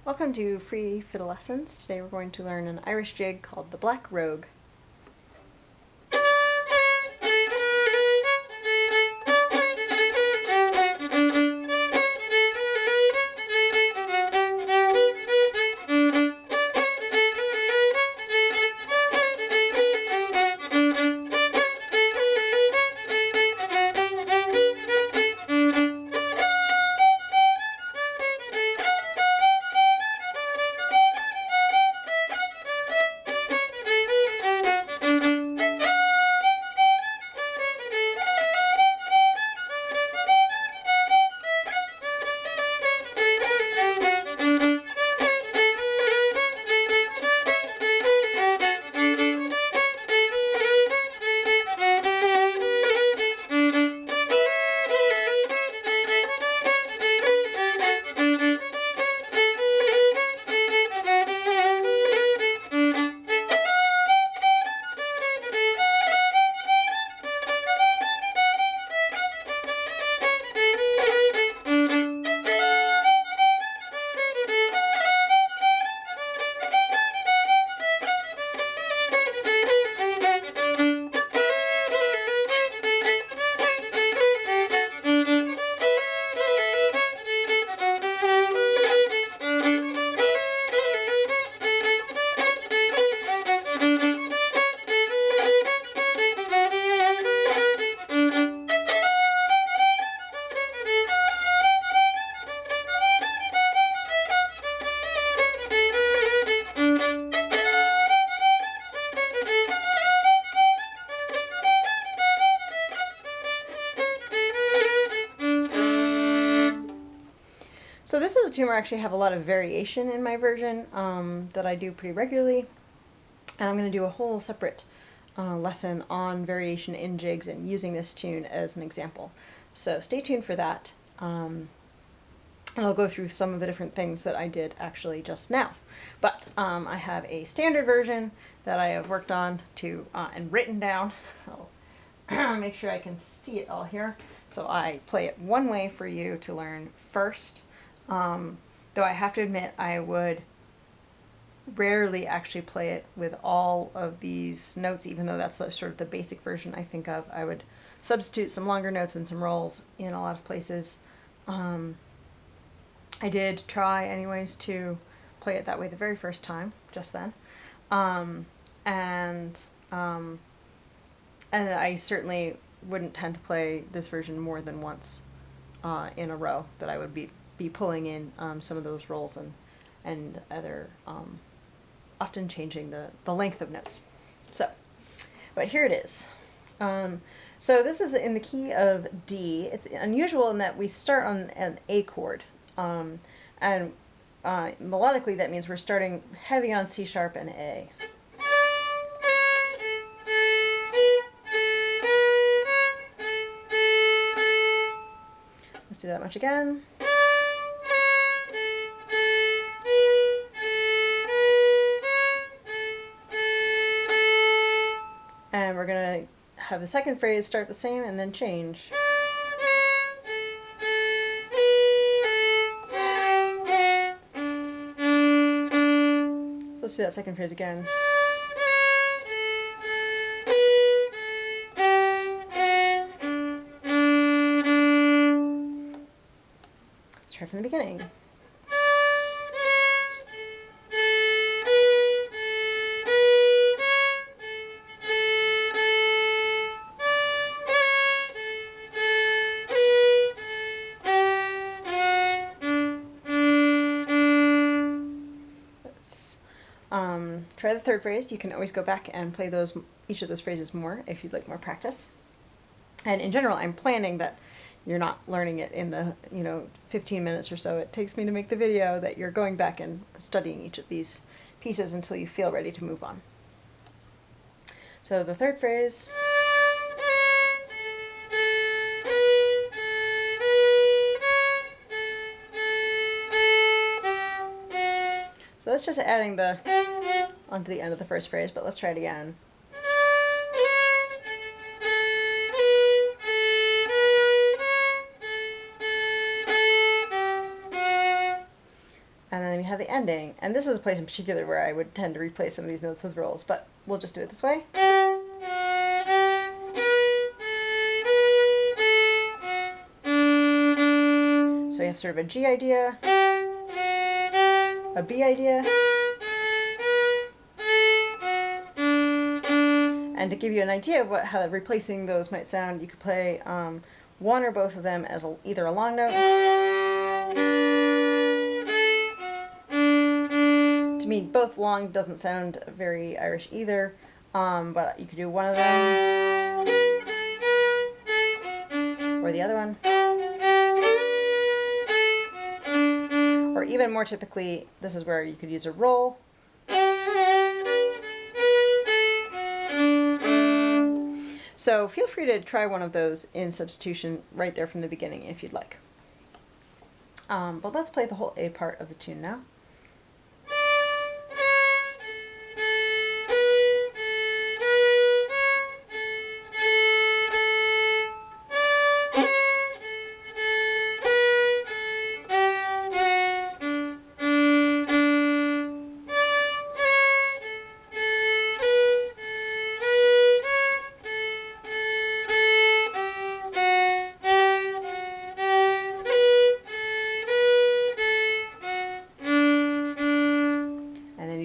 Welcome to Free Fiddle Lessons. Today we're going to learn an Irish jig called the Black Rogue. So this is a tune where I actually have a lot of variation in my version that I do pretty regularly. And I'm going to do a whole separate lesson on variation in jigs and using this tune as an example. So stay tuned for that. And I'll go through some of the different things that I did actually just now. But I have a standard version that I have worked on and written down. I'll make sure I can see it all here. So I play it one way for you to learn first. Though I have to admit I would rarely actually play it with all of these notes, even though that's sort of the basic version I think of. I would substitute some longer notes and some rolls in a lot of places. I did try anyways to play it that way the very first time, just then. And I certainly wouldn't tend to play this version more than once in a row, that I would be pulling in some of those rolls and other, often changing the length of notes. So, but here it is. So this is in the key of D. It's unusual in that we start on an A chord. And melodically that means we're starting heavy on C sharp and A. Let's do that much again. And we're going to have the second phrase start the same and then change. So let's do that second phrase again. Let's try from the beginning. Try the third phrase. You can always go back and play each of those phrases more if you'd like more practice. And in general, I'm planning that you're not learning it in the 15 minutes or so it takes me to make the video, that you're going back and studying each of these pieces until you feel ready to move on. So the third phrase. So that's just adding the onto the end of the first phrase, but let's try it again. And then we have the ending. And this is a place in particular where I would tend to replace some of these notes with rolls, but we'll just do it this way. So we have sort of a G idea, a B idea, and to give you an idea of how replacing those might sound, you could play one or both of them as either a long note. To me, both long doesn't sound very Irish either, but you could do one of them or the other one. Or even more typically, this is where you could use a roll. So feel free to try one of those in substitution right there from the beginning if you'd like. But let's play the whole A part of the tune now.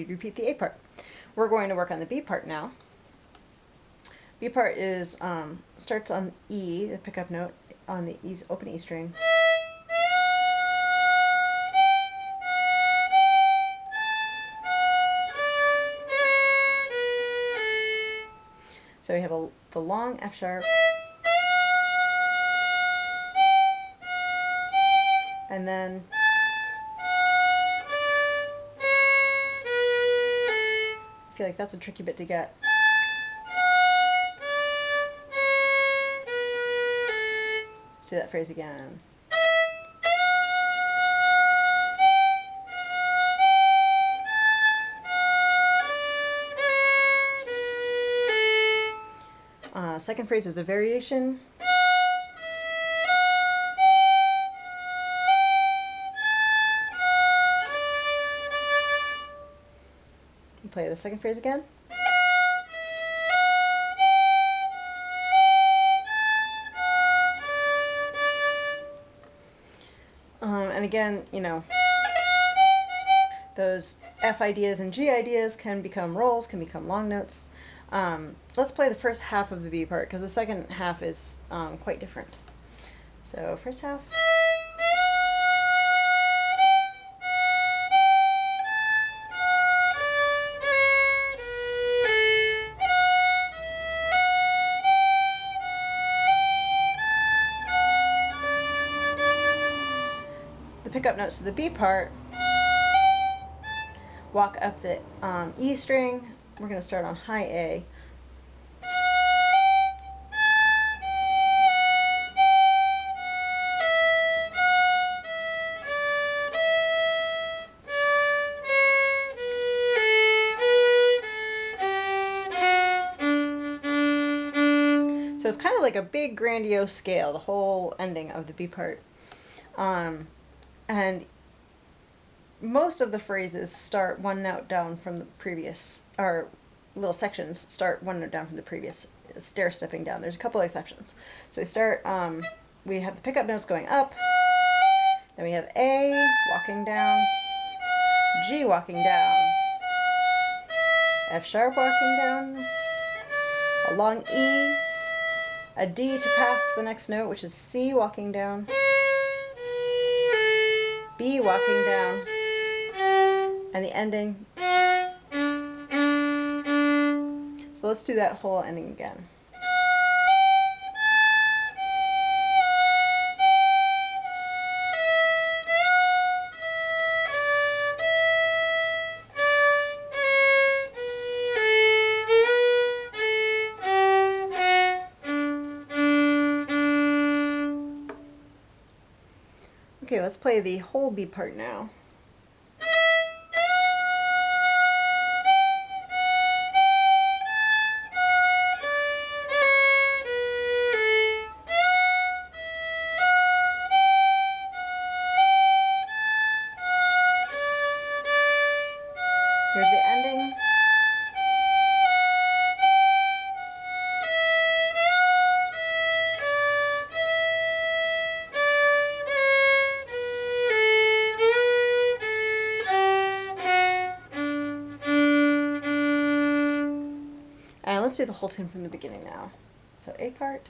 Repeat the A part. We're going to work on the B part now. B part is starts on E, the pickup note on the open E string. So we have the long F sharp, and then I feel like that's a tricky bit to get. Let's do that phrase again. Second phrase is a variation. Play the second phrase again. And again, you know, those F ideas and G ideas can become rolls, can become long notes. Let's play the first half of the B part because the second half is quite different. So first half. The pickup notes to the B part walk up the E string. We're going to start on high A. So it's kind of like a big grandiose scale, the whole ending of the B part. And most of the phrases start one note down from the previous, or little sections start one note down from the previous, stair stepping down. There's a couple exceptions. So we start, we have the pickup notes going up, then we have A walking down, G walking down, F sharp walking down, a long E, a D to pass to the next note, which is C walking down, B walking down, and the ending. So let's do that whole ending again. Okay, let's play the whole B part now. Here's the ending. And let's do the whole tune from the beginning now. So A part.